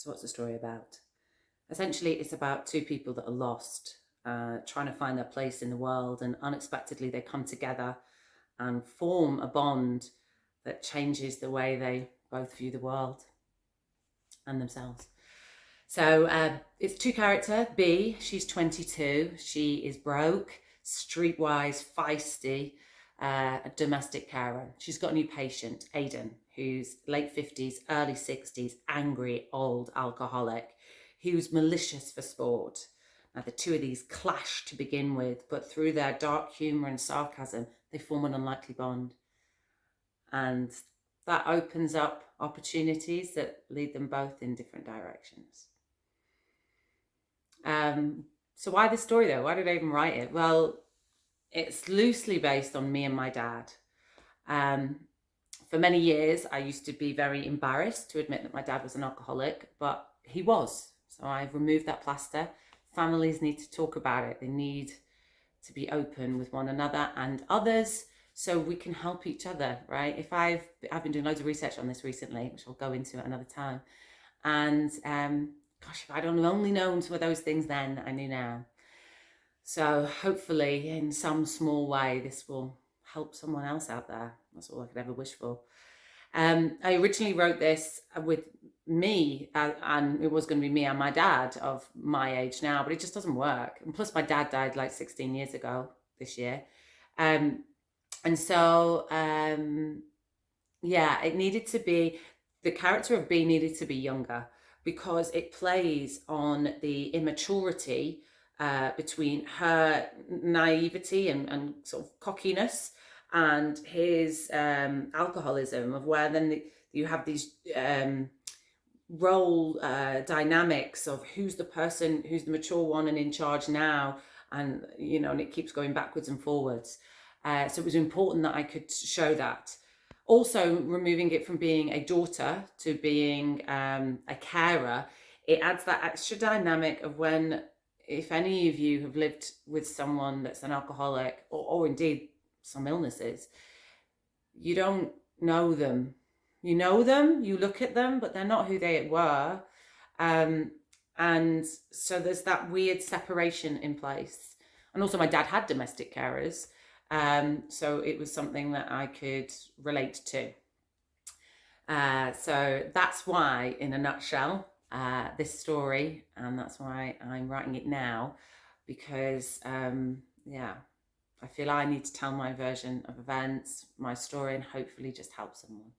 So what's the story about? Essentially, it's about two people that are lost, trying to find their place in the world, and unexpectedly they come together and form a bond that changes the way they both view the world and themselves. So it's two character. B, she's 22. She is broke, streetwise, feisty, a domestic carer. She's got a new patient, Aidan, who's late 50s, early 60s, angry, old alcoholic, who's malicious for sport. Now, the two of these clash to begin with, but through their dark humour and sarcasm, they form an unlikely bond. And that opens up opportunities that lead them both in different directions. So why this story though? Why did I even write it? Well, it's loosely based on me and my dad. For many years, I used to be very embarrassed to admit that my dad was an alcoholic, but he was. So I've removed that plaster. Families need to talk about it. They need to be open with one another and others so we can help each other, right? If I've been doing loads of research on this recently, which I'll go into at another time. And gosh, if I'd only known some of those things then, I knew now. So hopefully in some small way, this will help someone else out there. That's all I could ever wish for. I originally wrote this with me, and it was going to be me and my dad of my age now, but it just doesn't work. And plus my dad died like 16 years ago this year. And so, yeah, it needed to be, the character of B needed to be younger because it plays on the immaturity between her naivety and sort of cockiness and his alcoholism, of where then you have these role dynamics of who's the person, who's the mature one and in charge now, and and it keeps going backwards and forwards. So it was important that I could show that. Also, removing it from being a daughter to being a carer, it adds that extra dynamic of when, if any of you have lived with someone that's an alcoholic, or indeed some illnesses, you don't know them. You know them, you look at them, but they're not who they were. And so there's that weird separation in place. And also my dad had domestic carers. So it was something that I could relate to. So that's why, in a nutshell, this story, and that's why I'm writing it now, because, yeah, I feel I need to tell my version of events, my story, and hopefully just help someone.